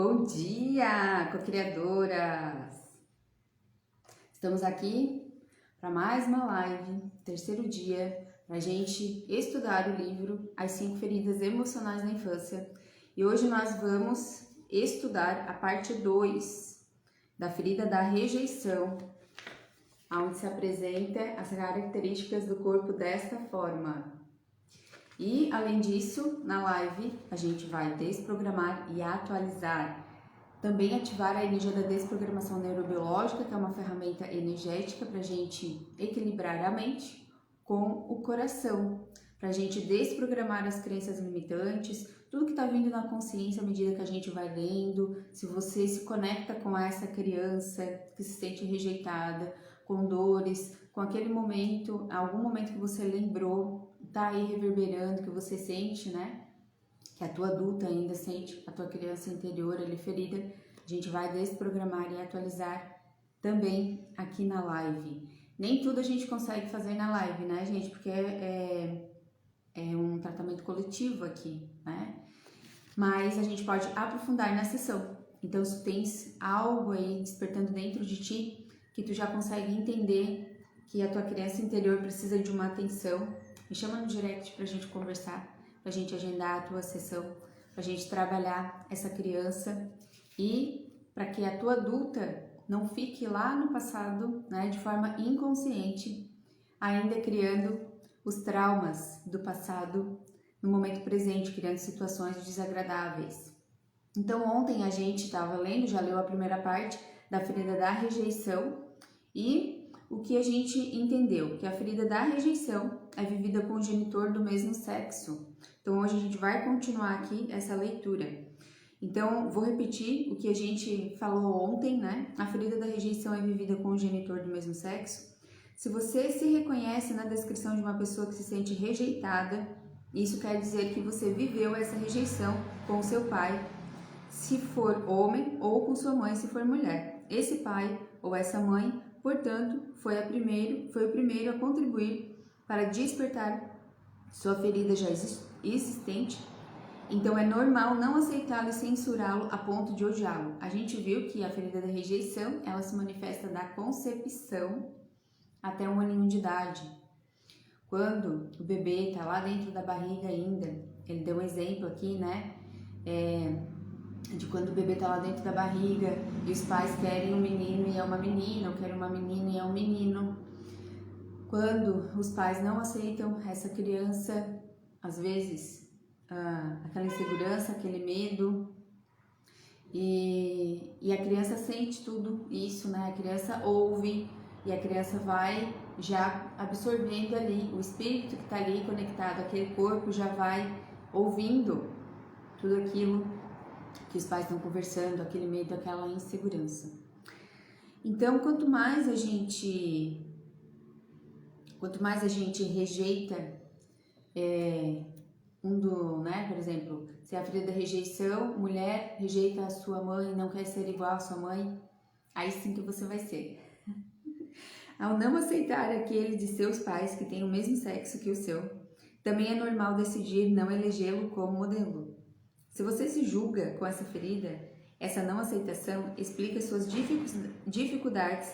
Bom dia, co-criadoras! Estamos aqui para mais uma live, terceiro dia, para a gente estudar o livro As 5 Feridas Emocionais da Infância. E hoje nós vamos estudar a parte 2 da ferida da rejeição, onde se apresenta as características do corpo desta forma. E, além disso, na live, a gente vai desprogramar e atualizar. Também ativar a energia da desprogramação neurobiológica, que é uma ferramenta energética para a gente equilibrar a mente com o coração, para a gente desprogramar as crenças limitantes, tudo que está vindo na consciência à medida que a gente vai lendo. Se você se conecta com essa criança que se sente rejeitada, com dores, com aquele momento, algum momento que você lembrou, tá aí reverberando, que você sente, né? Que a tua adulta ainda sente, a tua criança interior ali ferida, a gente vai desprogramar e atualizar também aqui na live. Nem tudo a gente consegue fazer na live, né, gente? Porque é um tratamento coletivo aqui, né? Mas a gente pode aprofundar na sessão. Então, se tu tens algo aí despertando dentro de ti, que tu já consegue entender que a tua criança interior precisa de uma atenção, me chama no direct pra gente conversar, pra gente agendar a tua sessão, pra gente trabalhar essa criança e para que a tua adulta não fique lá no passado, né, de forma inconsciente, ainda criando os traumas do passado no momento presente, criando situações desagradáveis. Então ontem a gente estava lendo, já leu a primeira parte da ferida da rejeição e o que a gente entendeu? Que a ferida da rejeição é vivida com o genitor do mesmo sexo. Então hoje a gente vai continuar aqui essa leitura. Então vou repetir o que a gente falou ontem, né? A ferida da rejeição é vivida com o genitor do mesmo sexo. Se você se reconhece na descrição de uma pessoa que se sente rejeitada, isso quer dizer que você viveu essa rejeição com o seu pai, se for homem, ou com sua mãe, se for mulher. Esse pai ou essa mãe, portanto, foi o primeiro a contribuir para despertar sua ferida já existente. Então é normal não aceitá-lo e censurá-lo a ponto de odiá-lo. A gente viu que a ferida da rejeição, ela se manifesta da concepção até 1 aninho de idade. Quando o bebê está lá dentro da barriga ainda, ele deu um exemplo aqui, né? De quando o bebê tá lá dentro da barriga e os pais querem um menino e é uma menina, ou querem uma menina e é um menino. Quando os pais não aceitam essa criança, às vezes, aquela insegurança, aquele medo, e a criança sente tudo isso, né? A criança ouve e a criança vai já absorvendo ali, o espírito que tá ali conectado, aquele corpo já vai ouvindo tudo aquilo que os pais estão conversando, aquele medo, aquela insegurança. Então, quanto mais a gente rejeita né, por exemplo, se a ferida da rejeição, mulher rejeita a sua mãe, não quer ser igual à sua mãe, aí sim que você vai ser. Ao não aceitar aquele de seus pais que tem o mesmo sexo que o seu, também é normal decidir não elegê-lo como modelo. Se você se julga com essa ferida, essa não aceitação explica suas dificuldades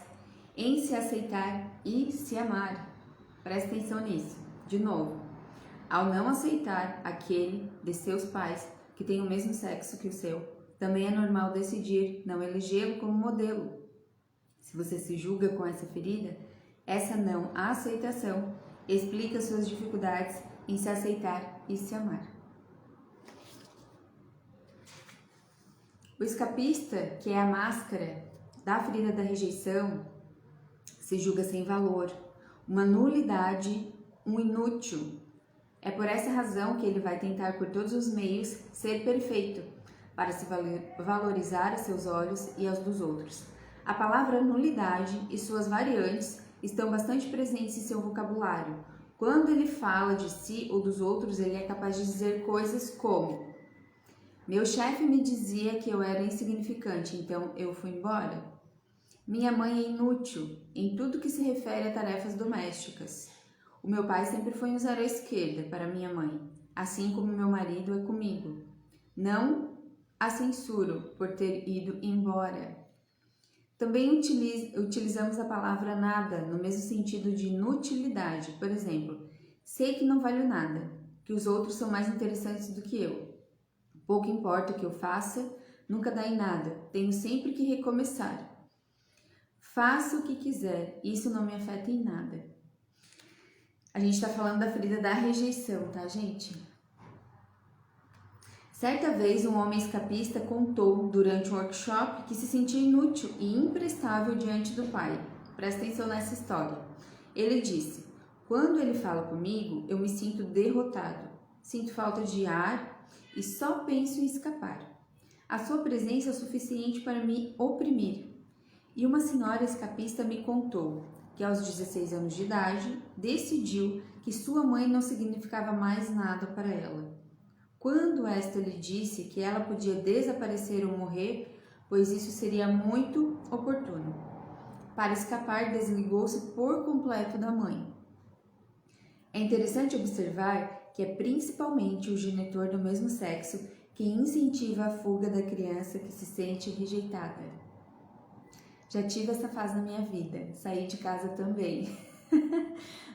em se aceitar e se amar. Presta atenção nisso. De novo, ao não aceitar aquele de seus pais que tem o mesmo sexo que o seu, também é normal decidir não elegê-lo como modelo. Se você se julga com essa ferida, essa não aceitação explica suas dificuldades em se aceitar e se amar. O escapista, que é a máscara da ferida da rejeição, se julga sem valor, uma nulidade, um inútil. É por essa razão que ele vai tentar por todos os meios ser perfeito, para se valorizar a seus olhos e aos dos outros. A palavra nulidade e suas variantes estão bastante presentes em seu vocabulário. Quando ele fala de si ou dos outros, ele é capaz de dizer coisas como: meu chefe me dizia que eu era insignificante, então eu fui embora. Minha mãe é inútil em tudo que se refere a tarefas domésticas. O meu pai sempre foi um zero à esquerda para minha mãe, assim como meu marido é comigo. Não a censuro por ter ido embora. Também utilizamos a palavra nada no mesmo sentido de inutilidade. Por exemplo, sei que não valho nada, que os outros são mais interessantes do que eu. Pouco importa o que eu faça, nunca dá em nada, tenho sempre que recomeçar. Faça o que quiser, isso não me afeta em nada. A gente está falando da ferida da rejeição, tá, gente? Certa vez, um homem escapista contou durante um workshop que se sentia inútil e imprestável diante do pai. Presta atenção nessa história. Ele disse: quando ele fala comigo, eu me sinto derrotado, sinto falta de ar e só penso em escapar. A sua presença é o suficiente para me oprimir. E uma senhora escapista me contou que aos 16 anos de idade, decidiu que sua mãe não significava mais nada para ela. Quando esta lhe disse que ela podia desaparecer ou morrer, pois isso seria muito oportuno. Para escapar, desligou-se por completo da mãe. É interessante observar que é principalmente o genitor do mesmo sexo que incentiva a fuga da criança que se sente rejeitada. Já tive essa fase na minha vida, saí de casa também,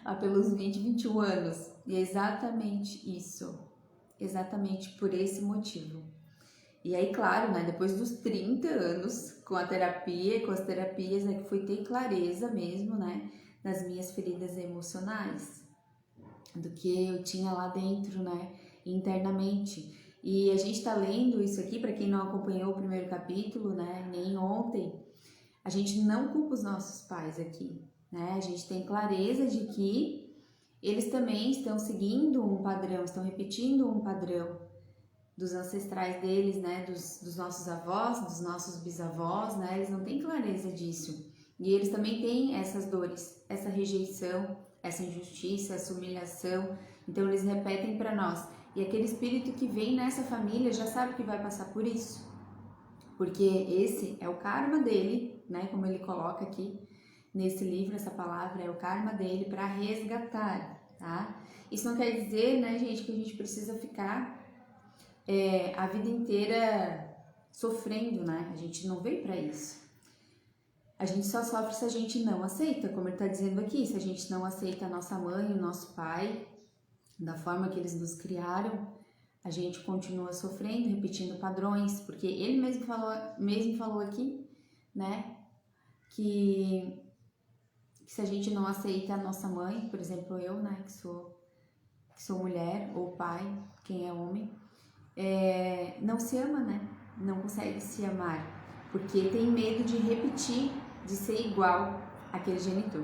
lá pelos 20, 21 anos, e é exatamente isso. Exatamente por esse motivo. E aí, claro, né, depois dos 30 anos, com a terapia, com as terapias, é que fui ter clareza mesmo, né, das minhas feridas emocionais, do que eu tinha lá dentro, né, internamente. E a gente tá lendo isso aqui, para quem não acompanhou o primeiro capítulo, né, nem ontem, a gente não culpa os nossos pais aqui, né, a gente tem clareza de que eles também estão seguindo um padrão, estão repetindo um padrão dos ancestrais deles, né, dos nossos avós, dos nossos bisavós, né, eles não têm clareza disso. E eles também têm essas dores, essa rejeição, essa injustiça, essa humilhação, então eles repetem para nós. E aquele espírito que vem nessa família já sabe que vai passar por isso, porque esse é o karma dele, né, como ele coloca aqui, nesse livro, essa palavra é o karma dele para resgatar, tá? Isso não quer dizer, né, gente, que a gente precisa ficar a vida inteira sofrendo, né? A gente não veio para isso. A gente só sofre se a gente não aceita, como ele está dizendo aqui, se a gente não aceita a nossa mãe, o nosso pai, da forma que eles nos criaram, a gente continua sofrendo, repetindo padrões, porque ele mesmo falou aqui, né, que se a gente não aceita a nossa mãe, por exemplo, eu, né, que sou mulher, ou pai, quem é homem, não se ama, né, não consegue se amar, porque tem medo de repetir, de ser igual àquele genitor.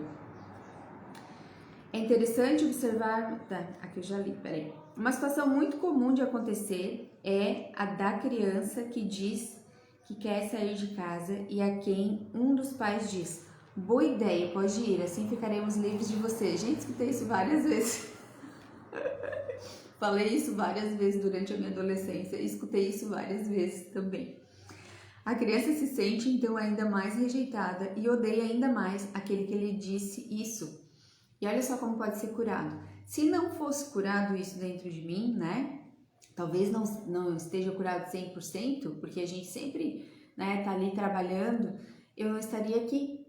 É interessante observar, aqui eu já li, peraí. Uma situação muito comum de acontecer é a da criança que diz que quer sair de casa e a quem um dos pais diz: boa ideia, pode ir, assim ficaremos livres de você. Gente, escutei isso várias vezes. Falei isso várias vezes durante a minha adolescência e escutei isso várias vezes também. A criança se sente então ainda mais rejeitada e odeia ainda mais aquele que lhe disse isso. E olha só como pode ser curado. Se não fosse curado isso dentro de mim, né? Talvez não esteja curado 100%, porque a gente sempre, né, tá ali trabalhando, eu não estaria aqui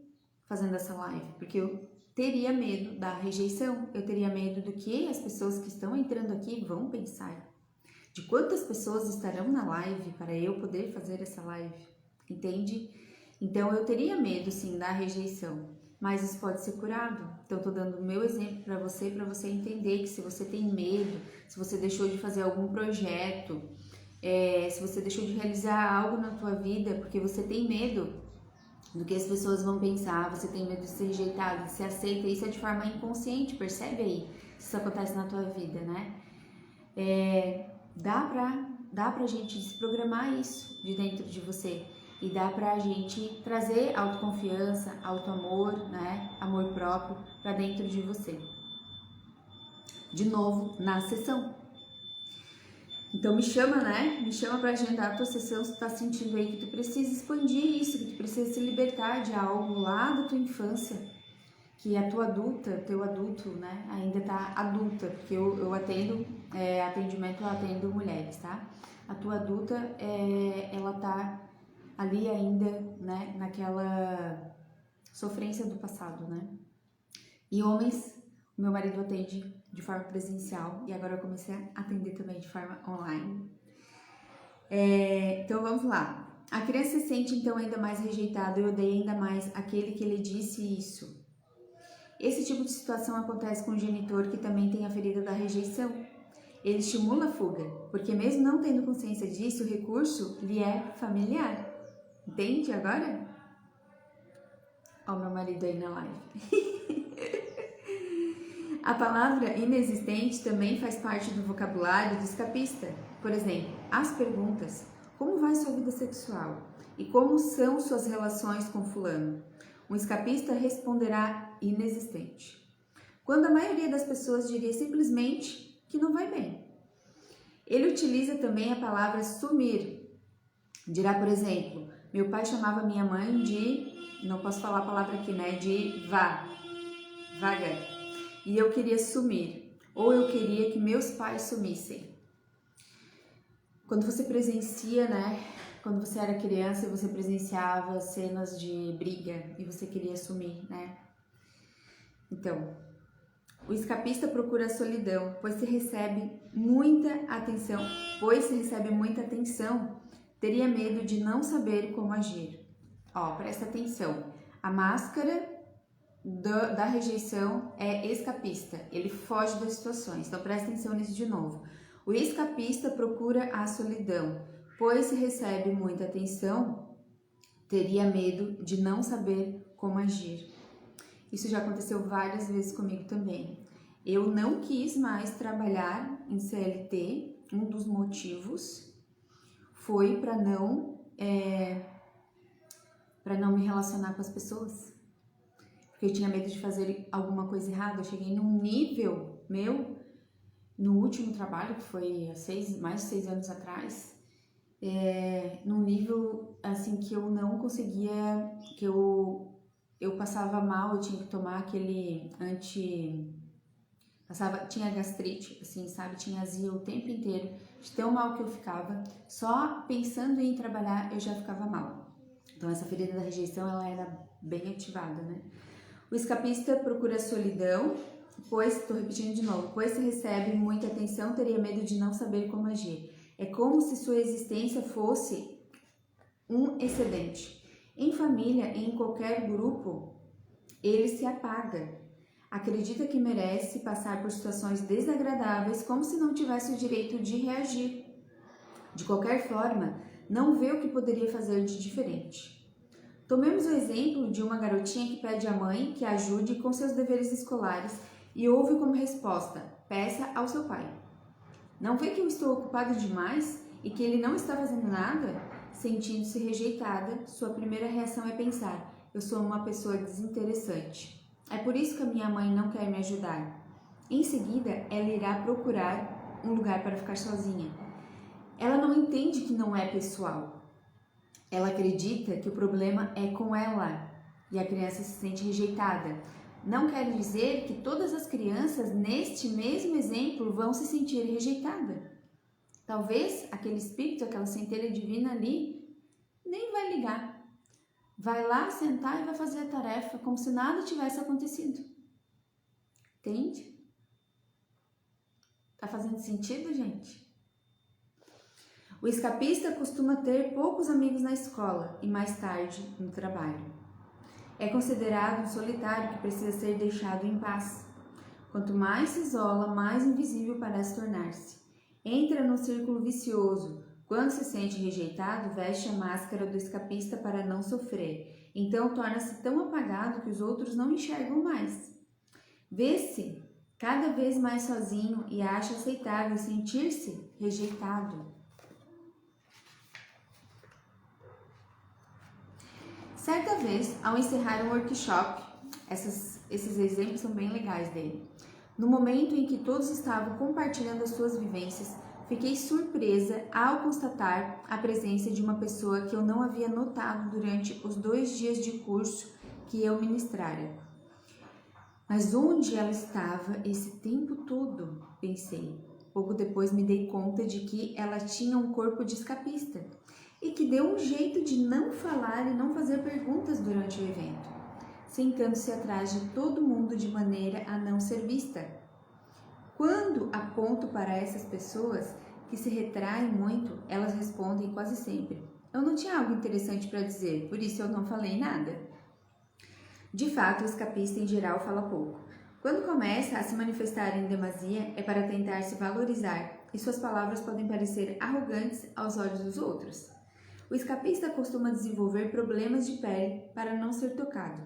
fazendo essa live, porque eu teria medo da rejeição, eu teria medo do que as pessoas que estão entrando aqui vão pensar, de quantas pessoas estarão na live para eu poder fazer essa live, entende? Então eu teria medo sim da rejeição, mas isso pode ser curado. Então eu tô dando o meu exemplo para você entender que se você tem medo, se você deixou de fazer algum projeto, se você deixou de realizar algo na tua vida porque você tem medo do que as pessoas vão pensar, você tem medo de ser rejeitado, de ser aceita, isso é de forma inconsciente, percebe aí se isso acontece na tua vida, né? Dá pra gente desprogramar isso de dentro de você e dá pra gente trazer autoconfiança, autoamor, né? Amor próprio pra dentro de você. De novo, na sessão. Então me chama, né? Me chama pra agendar a tua sessão se tu tá sentindo aí que tu precisa expandir isso, que tu precisa se libertar de algo lá da tua infância, que a tua adulta, teu adulto, né, ainda tá adulta, porque eu atendo, atendimento eu atendo mulheres, tá? a tua adulta, ela tá ali ainda, né, naquela sofrência do passado, né? E homens, o meu marido atende de forma presencial e agora eu comecei a atender também de forma online. Então vamos lá. A criança se sente então ainda mais rejeitada e odeia ainda mais aquele que lhe disse isso. Esse tipo de situação acontece com o genitor que também tem a ferida da rejeição. Ele estimula a fuga, porque mesmo não tendo consciência disso, o recurso lhe é familiar. Entende agora? Ó, o meu marido aí na live. A palavra inexistente também faz parte do vocabulário do escapista. Por exemplo, as perguntas: como vai sua vida sexual? E como são suas relações com fulano? Um escapista responderá inexistente, quando a maioria das pessoas diria simplesmente que não vai bem. Ele utiliza também a palavra sumir. Dirá, por exemplo, meu pai chamava minha mãe de, não posso falar a palavra aqui, né, de vaga. E eu queria sumir, ou eu queria que meus pais sumissem. Quando você presencia, né, quando você era criança e você presenciava cenas de briga e você queria sumir, né? Então, o escapista procura a solidão, pois se recebe muita atenção, teria medo de não saber como agir. Ó, presta atenção, a máscara da rejeição é escapista, ele foge das situações, então presta atenção nisso de novo. O escapista procura a solidão, pois se recebe muita atenção, teria medo de não saber como agir. Isso já aconteceu várias vezes comigo também. Eu não quis mais trabalhar em CLT, um dos motivos foi para não me relacionar com as pessoas. Porque eu tinha medo de fazer alguma coisa errada. Eu cheguei num nível no último trabalho, que foi há mais de 6 anos atrás, num nível assim que eu não conseguia, que eu passava mal, eu tinha que tomar aquele tinha gastrite, assim, sabe, tinha azia o tempo inteiro, de tão mal que eu ficava, só pensando em trabalhar eu já ficava mal. Então essa ferida da rejeição, ela era bem ativada, né? O escapista procura a solidão, estou repetindo de novo, pois se recebe muita atenção, teria medo de não saber como agir. É como se sua existência fosse um excedente. Em família, em qualquer grupo, ele se apaga. Acredita que merece passar por situações desagradáveis como se não tivesse o direito de reagir. De qualquer forma, não vê o que poderia fazer de diferente. Tomemos o exemplo de uma garotinha que pede à mãe que a ajude com seus deveres escolares e ouve como resposta: peça ao seu pai. Não vê que eu estou ocupado demais e que ele não está fazendo nada? Sentindo-se rejeitada, sua primeira reação é pensar: eu sou uma pessoa desinteressante. É por isso que a minha mãe não quer me ajudar. Em seguida, ela irá procurar um lugar para ficar sozinha. Ela não entende que não é pessoal. Ela acredita que o problema é com ela e a criança se sente rejeitada. Não quer dizer que todas as crianças, neste mesmo exemplo, vão se sentir rejeitadas. Talvez aquele espírito, aquela centelha divina ali, nem vai ligar. Vai lá sentar e vai fazer a tarefa como se nada tivesse acontecido. Entende? Tá fazendo sentido, gente? O escapista costuma ter poucos amigos na escola e mais tarde no trabalho. É considerado um solitário que precisa ser deixado em paz. Quanto mais se isola, mais invisível parece tornar-se. Entra num círculo vicioso. Quando se sente rejeitado, veste a máscara do escapista para não sofrer. Então torna-se tão apagado que os outros não enxergam mais. Vê-se cada vez mais sozinho e acha aceitável sentir-se rejeitado. Certa vez, ao encerrar um workshop, esses exemplos são bem legais dele. No momento em que todos estavam compartilhando as suas vivências, fiquei surpresa ao constatar a presença de uma pessoa que eu não havia notado durante os 2 dias de curso que eu ministrara. Mas onde ela estava esse tempo todo? Pensei, Pouco depois me dei conta de que ela tinha um corpo de escapista e que deu um jeito de não falar e não fazer perguntas durante o evento, sentando-se atrás de todo mundo de maneira a não ser vista. Quando aponto para essas pessoas que se retraem muito, elas respondem quase sempre: eu não tinha algo interessante para dizer, por isso eu não falei nada. De fato, o escapista em geral fala pouco. Quando começa a se manifestar em demasia, é para tentar se valorizar, e suas palavras podem parecer arrogantes aos olhos dos outros. O escapista costuma desenvolver problemas de pele para não ser tocado.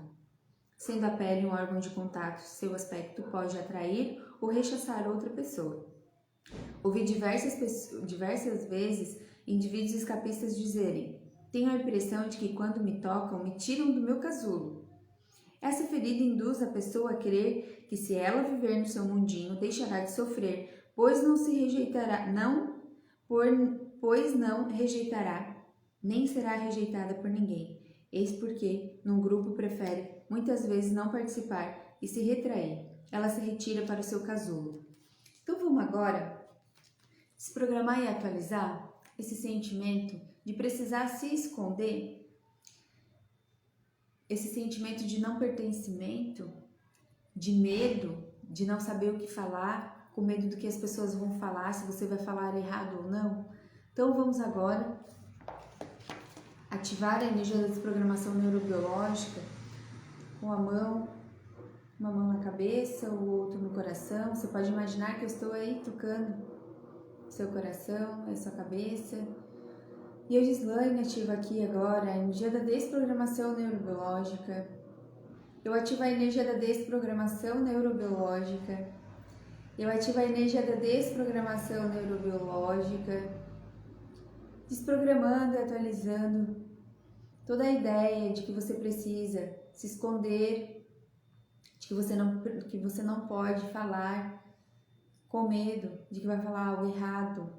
Sendo a pele um órgão de contato, seu aspecto pode atrair ou rechaçar outra pessoa. Ouvi diversas vezes indivíduos escapistas dizerem: tenho a impressão de que quando me tocam, me tiram do meu casulo. Essa ferida induz a pessoa a crer que se ela viver no seu mundinho, deixará de sofrer, pois não rejeitará, nem será rejeitada por ninguém. Eis porque, num grupo, prefere muitas vezes não participar e se retrair. Ela se retira para o seu casulo. Então vamos agora desprogramar e atualizar esse sentimento de precisar se esconder, esse sentimento de não pertencimento, de medo, de não saber o que falar, com medo do que as pessoas vão falar, se você vai falar errado ou não. Então vamos agora ativar a energia da desprogramação neurobiológica com uma mão na cabeça, o outro no coração. Você pode imaginar que eu estou aí tocando seu coração, a sua cabeça. E eu, Gislaine, ativo aqui agora a energia da desprogramação neurobiológica. Eu ativo a energia da desprogramação neurobiológica. Eu ativo a energia da desprogramação neurobiológica, desprogramando e atualizando toda a ideia de que você precisa se esconder, de que você não pode falar com medo de que vai falar algo errado.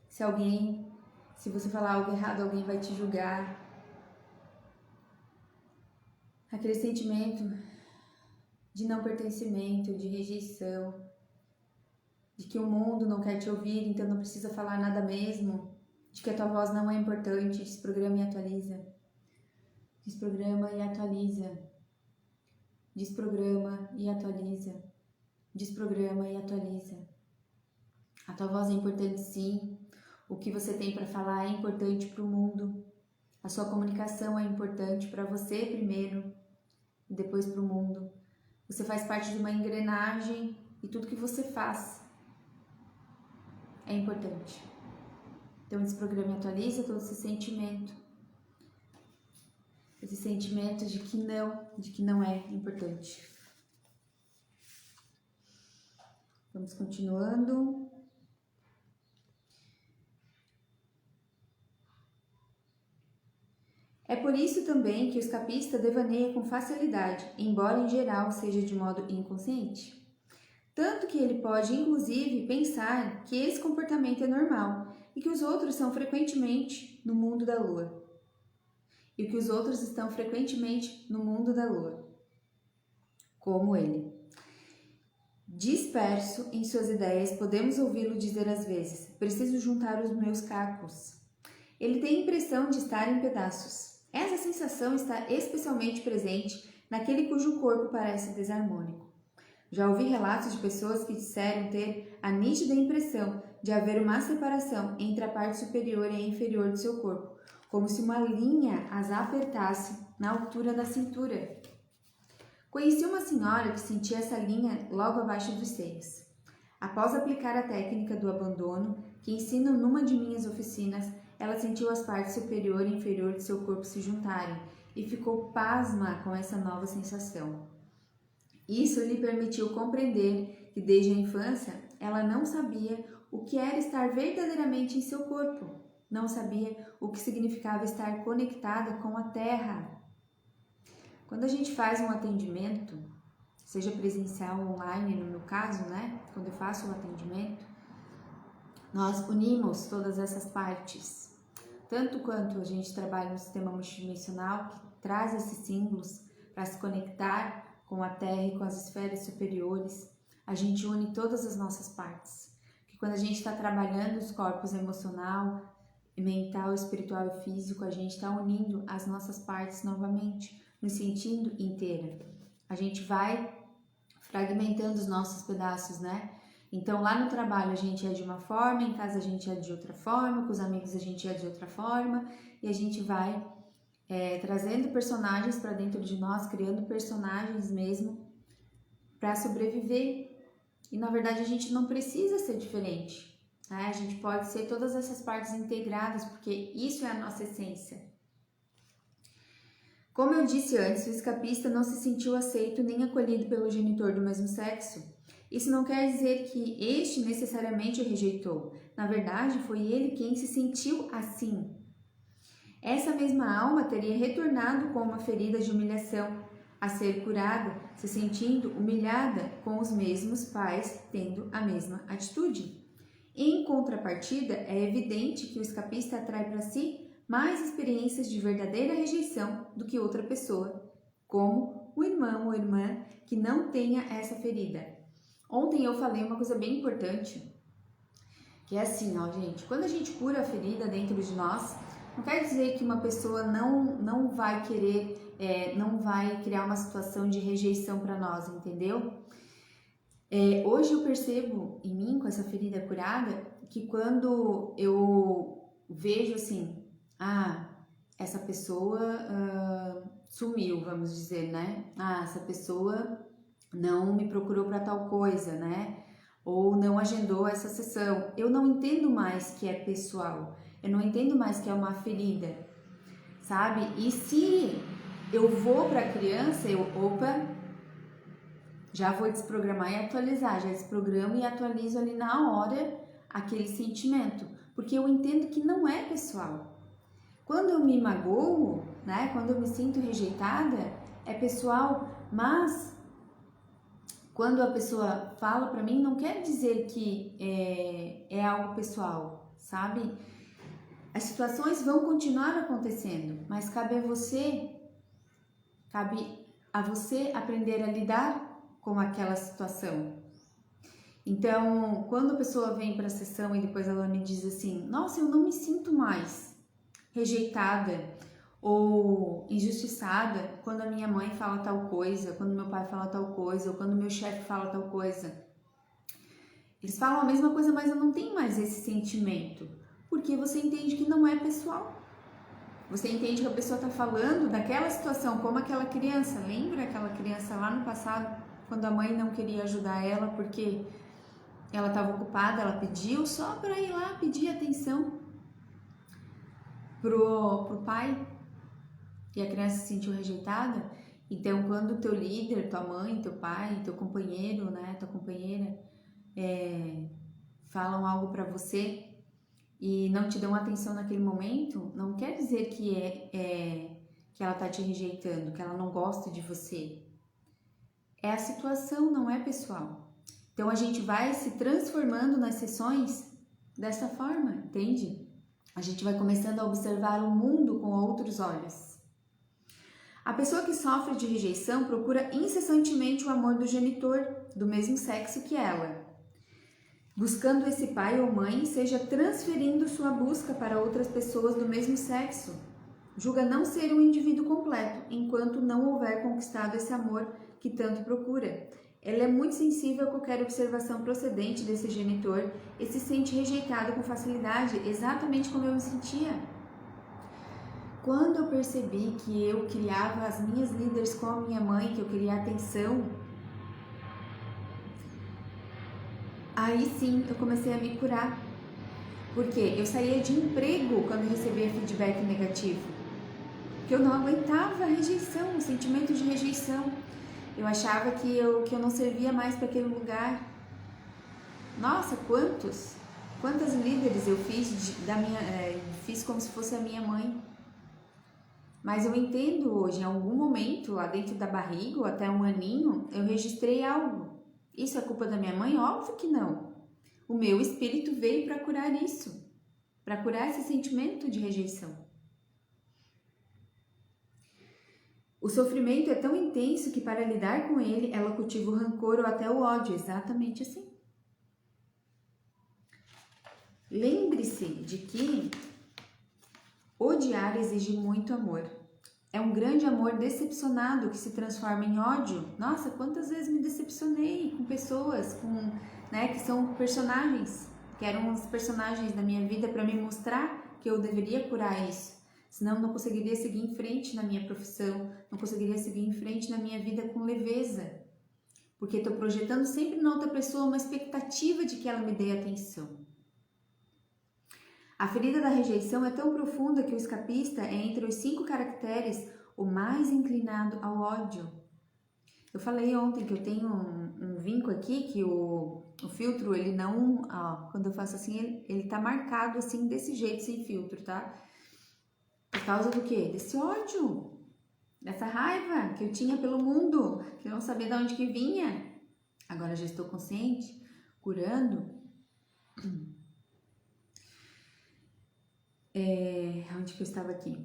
Se você falar algo errado, alguém vai te julgar. Aquele sentimento de não pertencimento, de rejeição, de que o mundo não quer te ouvir, então não precisa falar nada mesmo, de que a tua voz não é importante. Desprograma e atualiza. Desprograma e atualiza. Desprograma e atualiza. Desprograma e atualiza. A tua voz é importante, sim. O que você tem para falar é importante para o mundo. A sua comunicação é importante para você primeiro e depois para o mundo. Você faz parte de uma engrenagem e tudo que você faz é importante. Então desprograma e atualiza todo esse sentimento. Esse sentimento de que não é importante. Vamos continuando. É por isso também que o escapista devaneia com facilidade, embora em geral seja de modo inconsciente. Tanto que ele pode, inclusive, pensar que esse comportamento é normal e que os outros são frequentemente no mundo da lua. E que os outros estão frequentemente no mundo da lua, como ele. Disperso em suas ideias, podemos ouvi-lo dizer às vezes: preciso juntar os meus cacos. Ele tem a impressão de estar em pedaços. Essa sensação está especialmente presente naquele cujo corpo parece desarmônico. Já ouvi relatos de pessoas que disseram ter a nítida impressão de haver uma separação entre a parte superior e a inferior do seu corpo, como se uma linha as apertasse na altura da cintura. Conheci uma senhora que sentia essa linha logo abaixo dos seios. Após aplicar a técnica do abandono, que ensino numa de minhas oficinas, ela sentiu as partes superior e inferior de seu corpo se juntarem e ficou pasma com essa nova sensação. Isso lhe permitiu compreender que desde a infância ela não sabia o que era estar verdadeiramente em seu corpo, não sabia o que significava estar conectada com a Terra. Quando a gente faz um atendimento, seja presencial ou online, no meu caso, quando eu faço o atendimento, nós unimos todas essas partes. Tanto quanto a gente trabalha no sistema multidimensional, que traz esses símbolos para se conectar com a Terra e com as esferas superiores, a gente une todas as nossas partes. Porque quando a gente está trabalhando os corpos emocional, mental, espiritual e físico, a gente está unindo as nossas partes novamente, nos sentindo inteira. A gente vai fragmentando os nossos pedaços, né? Então lá no trabalho a gente é de uma forma, em casa a gente é de outra forma, com os amigos a gente é de outra forma, e a gente vai trazendo personagens para dentro de nós, criando personagens mesmo para sobreviver. E na verdade a gente não precisa ser diferente, né? A gente pode ser todas essas partes integradas, porque isso é a nossa essência. Como eu disse antes, o escapista não se sentiu aceito nem acolhido pelo genitor do mesmo sexo. Isso não quer dizer que este necessariamente o rejeitou. Na verdade, foi ele quem se sentiu assim. Essa mesma alma teria retornado com uma ferida de humilhação, a ser curada, se sentindo humilhada com os mesmos pais tendo a mesma atitude. Em contrapartida, é evidente que o escapista atrai para si mais experiências de verdadeira rejeição do que outra pessoa, como o irmão ou irmã que não tenha essa ferida. Ontem eu falei uma coisa bem importante, que é assim, ó, gente, quando a gente cura a ferida dentro de nós, não quer dizer que uma pessoa não vai querer, não vai criar uma situação de rejeição para nós, entendeu? Hoje eu percebo em mim, com essa ferida curada, que quando eu vejo assim, essa pessoa sumiu, vamos dizer, né? Essa pessoa não me procurou para tal coisa, né? Ou não agendou essa sessão. Eu não entendo mais que é pessoal. Eu não entendo mais que é uma ferida, sabe? E se eu vou para a criança, já vou desprogramar e atualizar, já desprogramo e atualizo ali na hora aquele sentimento, porque eu entendo que não é pessoal. Quando eu me magoo, né? Quando eu me sinto rejeitada, é pessoal, mas quando a pessoa fala para mim, não quer dizer que é algo pessoal, sabe? As situações vão continuar acontecendo, mas cabe a você aprender a lidar com aquela situação. Então, quando a pessoa vem para a sessão e depois ela me diz assim, nossa, eu não me sinto mais rejeitada ou injustiçada quando a minha mãe fala tal coisa, quando meu pai fala tal coisa, ou quando meu chefe fala tal coisa. Eles falam a mesma coisa, mas eu não tenho mais esse sentimento, porque você entende que não é pessoal. Você entende que a pessoa está falando daquela situação, como aquela criança. Lembra aquela criança lá no passado, quando a mãe não queria ajudar ela porque ela estava ocupada, ela pediu só para ir lá pedir atenção pro pai, e a criança se sentiu rejeitada. Então, quando o teu líder, tua mãe, teu pai, teu companheiro, né, tua companheira, falam algo para você e não te dão atenção naquele momento, não quer dizer que que ela tá te rejeitando, que ela não gosta de você. É a situação, não é pessoal. Então, a gente vai se transformando nas sessões dessa forma, entende? A gente vai começando a observar o mundo com outros olhos. A pessoa que sofre de rejeição procura incessantemente o amor do genitor do mesmo sexo que ela, buscando esse pai ou mãe, seja transferindo sua busca para outras pessoas do mesmo sexo. Julga não ser um indivíduo completo, enquanto não houver conquistado esse amor que tanto procura. Ela é muito sensível a qualquer observação procedente desse genitor e se sente rejeitada com facilidade, exatamente como eu me sentia. Quando eu percebi que eu criava as minhas líderes com a minha mãe, que eu queria atenção, aí sim eu comecei a me curar. Porque eu saía de emprego quando eu recebia feedback negativo. Porque eu não aguentava a rejeição, o sentimento de rejeição. Eu achava que eu não servia mais para aquele lugar. Nossa, quantas líderes eu fiz fiz como se fosse a minha mãe. Mas eu entendo hoje, em algum momento, lá dentro da barriga, ou até um aninho, eu registrei algo. Isso é culpa da minha mãe? Óbvio que não. O meu espírito veio para curar isso, para curar esse sentimento de rejeição. O sofrimento é tão intenso que para lidar com ele, ela cultiva o rancor ou até o ódio, exatamente assim. Lembre-se de que odiar exige muito amor. É um grande amor decepcionado que se transforma em ódio. Nossa, quantas vezes me decepcionei com pessoas, que são personagens, que eram os personagens da minha vida para me mostrar que eu deveria curar isso. Senão não conseguiria seguir em frente na minha profissão, não conseguiria seguir em frente na minha vida com leveza. Porque estou projetando sempre na outra pessoa uma expectativa de que ela me dê atenção. A ferida da rejeição é tão profunda que o escapista é, entre os 5 caracteres, o mais inclinado ao ódio. Eu falei ontem que eu tenho um vinco aqui, que o filtro, ele não... Ó, quando eu faço assim, ele tá marcado assim, desse jeito, sem filtro, tá? Por causa do quê? Desse ódio, dessa raiva que eu tinha pelo mundo, que eu não sabia de onde que vinha. Agora já estou consciente, curando. Onde que eu estava aqui?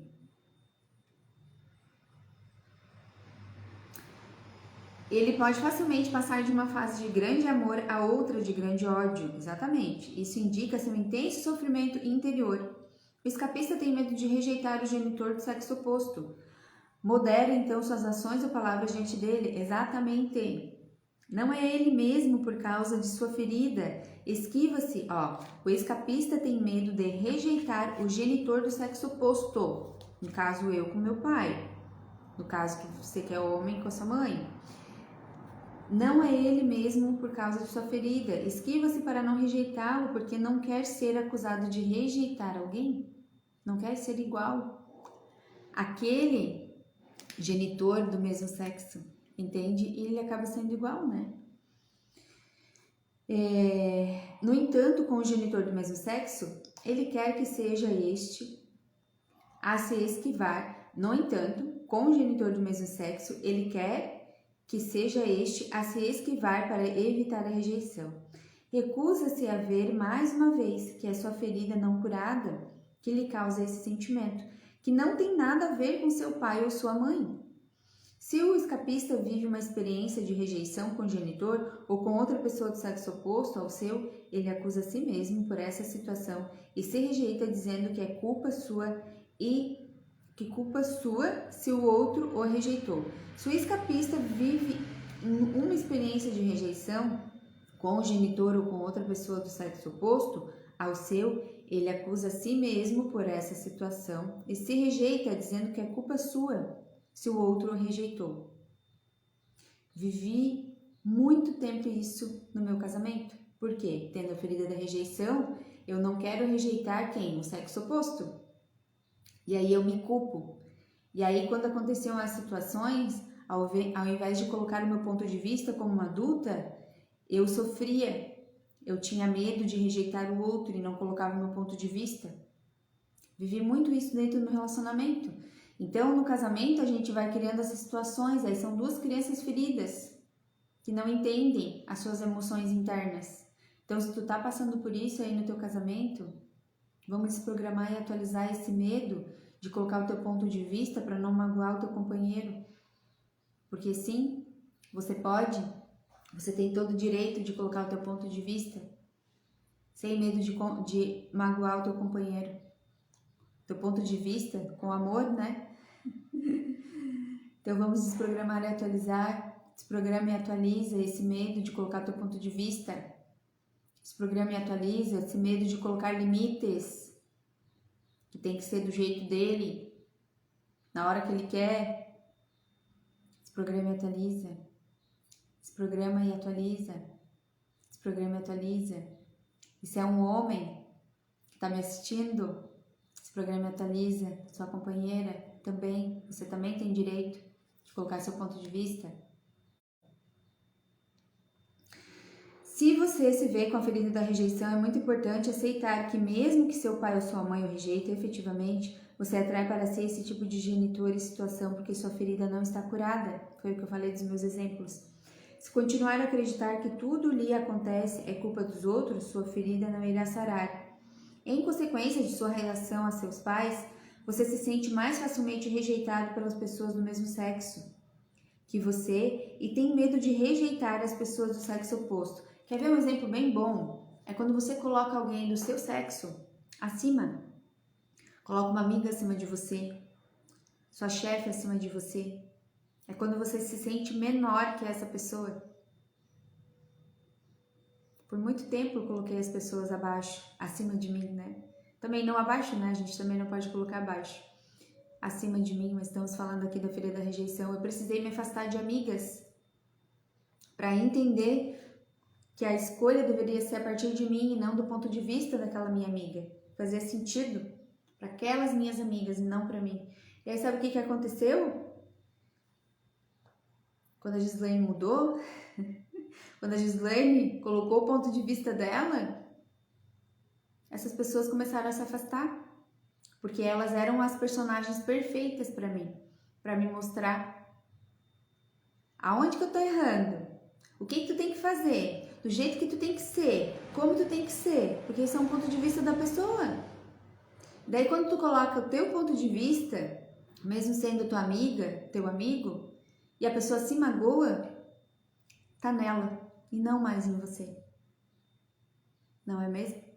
Ele pode facilmente passar de uma fase de grande amor a outra de grande ódio, exatamente. Isso indica seu intenso sofrimento interior. O escapista tem medo de rejeitar o genitor do sexo oposto. Modera então suas ações ou palavras diante dele, exatamente. Não é ele mesmo por causa de sua ferida. Esquiva-se, o escapista tem medo de rejeitar o genitor do sexo oposto. No caso, eu com meu pai. No caso que você que é homem com a sua mãe. Não é ele mesmo por causa de sua ferida. Esquiva-se para não rejeitá-lo, porque não quer ser acusado de rejeitar alguém. Não quer ser igual àquele genitor do mesmo sexo. Entende? E ele acaba sendo igual, né? No entanto, com o genitor do mesmo sexo, ele quer que seja este a se esquivar. No entanto, com o genitor do mesmo sexo, ele quer que seja este a se esquivar para evitar a rejeição. Recusa-se a ver mais uma vez que é sua ferida não curada que lhe causa esse sentimento, que não tem nada a ver com seu pai ou sua mãe. Se o escapista vive uma experiência de rejeição com o genitor ou com outra pessoa do sexo oposto ao seu, ele acusa a si mesmo por essa situação e se rejeita dizendo que é culpa sua se o outro o rejeitou. Se o escapista vive uma experiência de rejeição com o genitor ou com outra pessoa do sexo oposto ao seu, ele acusa a si mesmo por essa situação e se rejeita dizendo que é culpa sua se o outro o rejeitou. Vivi muito tempo isso no meu casamento. Por quê? Tendo a ferida da rejeição, eu não quero rejeitar quem? O sexo oposto. E aí eu me culpo. E aí quando aconteciam as situações, ao invés de colocar o meu ponto de vista como uma adulta, eu sofria. Eu tinha medo de rejeitar o outro e não colocava o meu ponto de vista. Vivi muito isso dentro do meu relacionamento. Então, no casamento, a gente vai criando essas situações, aí são 2 crianças feridas, que não entendem as suas emoções internas. Então, se tu tá passando por isso aí no teu casamento, vamos desprogramar e atualizar esse medo de colocar o teu ponto de vista para não magoar o teu companheiro. Porque sim, você tem todo o direito de colocar o teu ponto de vista, sem medo de magoar o teu companheiro. Teu ponto de vista com amor, né? Então vamos desprogramar e atualizar. Desprograma e atualiza esse medo de colocar teu ponto de vista. Desprograma e atualiza esse medo de colocar limites, que tem que ser do jeito dele, na hora que ele quer. Desprograma e atualiza. Desprograma e atualiza. Desprograma e atualiza. E se é um homem que está me assistindo, desprograma e atualiza. Sua companheira também, você também tem direito de colocar seu ponto de vista. Se você se vê com a ferida da rejeição, é muito importante aceitar que mesmo que seu pai ou sua mãe o rejeite efetivamente, você atrai para si esse tipo de genitor e situação porque sua ferida não está curada. Foi o que eu falei dos meus exemplos. Se continuar a acreditar que tudo lhe acontece é culpa dos outros, sua ferida não irá sarar. Em consequência de sua relação a seus pais, você se sente mais facilmente rejeitado pelas pessoas do mesmo sexo que você e tem medo de rejeitar as pessoas do sexo oposto. Quer ver um exemplo bem bom? é quando você coloca alguém do seu sexo acima. Coloca uma amiga acima de você, sua chefe acima de você. É quando você se sente menor que essa pessoa. Por muito tempo eu coloquei as pessoas abaixo, acima de mim, né? Também não abaixo, né? A gente também não pode colocar abaixo. Acima de mim, mas estamos falando aqui da ferida da rejeição. Eu precisei me afastar de amigas para entender que a escolha deveria ser a partir de mim e não do ponto de vista daquela minha amiga. Fazia sentido para aquelas minhas amigas e não para mim. E aí sabe o que aconteceu? Quando a Gislaine mudou, quando a Gislaine colocou o ponto de vista dela, essas pessoas começaram a se afastar. Porque elas eram as personagens perfeitas para mim. Para me mostrar aonde que eu tô errando. O que tu tem que fazer. Do jeito que tu tem que ser. Como tu tem que ser. Porque esse é um ponto de vista da pessoa. Daí quando tu coloca o teu ponto de vista, mesmo sendo tua amiga, teu amigo, e a pessoa se magoa, tá nela e não mais em você. Não é mesmo?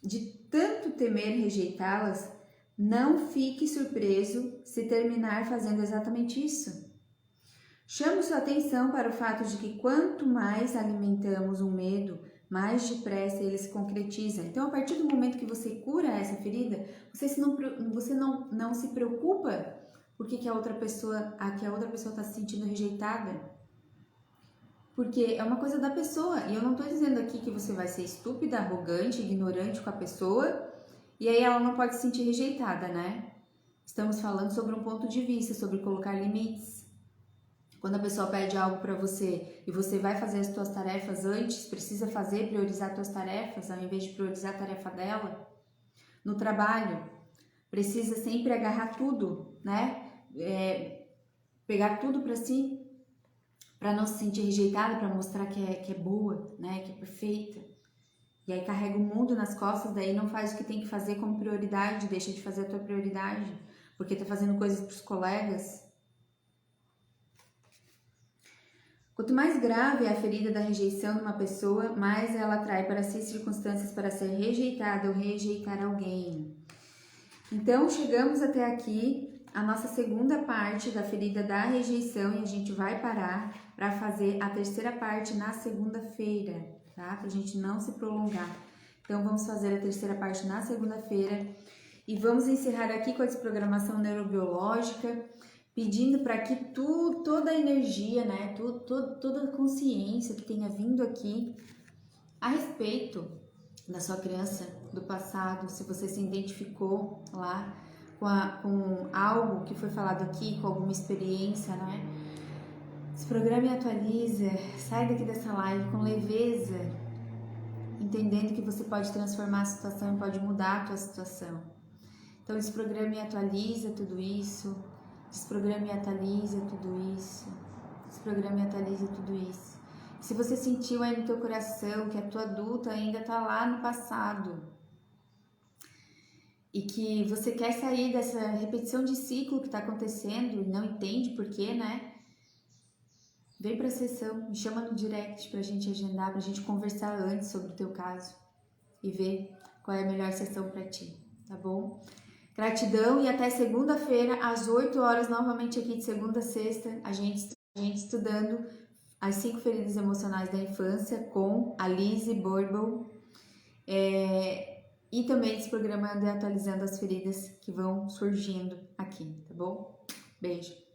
De tanto temer rejeitá-las, não fique surpreso se terminar fazendo exatamente isso. Chamo sua atenção para o fato de que quanto mais alimentamos um medo, mais depressa ele se concretiza. Então, a partir do momento que você cura essa ferida, você não se preocupa porque a outra pessoa está se sentindo rejeitada. Porque é uma coisa da pessoa. E eu não estou dizendo aqui que você vai ser estúpida, arrogante, ignorante com a pessoa e aí ela não pode se sentir rejeitada, né? Estamos falando sobre um ponto de vista, sobre colocar limites. Quando a pessoa pede algo para você e você vai fazer as suas tarefas antes, precisa priorizar as suas tarefas ao invés de priorizar a tarefa dela. No trabalho, precisa sempre agarrar tudo, né? Pegar tudo para si, para não se sentir rejeitada, para mostrar que é boa, né? Que é perfeita. E aí carrega o mundo nas costas, daí não faz o que tem que fazer como prioridade, deixa de fazer a tua prioridade, porque tá fazendo coisas pros colegas. Quanto mais grave é a ferida da rejeição de uma pessoa, mais ela atrai para si circunstâncias para ser rejeitada ou rejeitar alguém. Então, chegamos até aqui, a nossa segunda parte da ferida da rejeição, e a gente vai parar para fazer a terceira parte na segunda-feira, tá? Pra gente não se prolongar. Então, vamos fazer a terceira parte na segunda-feira e vamos encerrar aqui com a desprogramação neurobiológica, pedindo para que toda a energia, né, toda a consciência que tenha vindo aqui a respeito da sua criança do passado, se você se identificou lá com algo que foi falado aqui, com alguma experiência, né? Se programa e atualiza, sai daqui dessa live com leveza, entendendo que você pode transformar a situação e pode mudar a tua situação. Então, desprograma e atualiza tudo isso, desprograma e atualiza tudo isso, desprograma e atualiza tudo isso. Se você sentiu aí no teu coração que a tua adulta ainda tá lá no passado e que você quer sair dessa repetição de ciclo que tá acontecendo e não entende por quê, né? Vem pra sessão, me chama no direct pra gente agendar, pra gente conversar antes sobre o teu caso e ver qual é a melhor sessão pra ti, tá bom? Gratidão e até segunda-feira, às 8 horas, novamente aqui de segunda a sexta, a gente estudando as 5 feridas emocionais da infância com a Lizzie Borbel e também desprogramando e atualizando as feridas que vão surgindo aqui, tá bom? Beijo!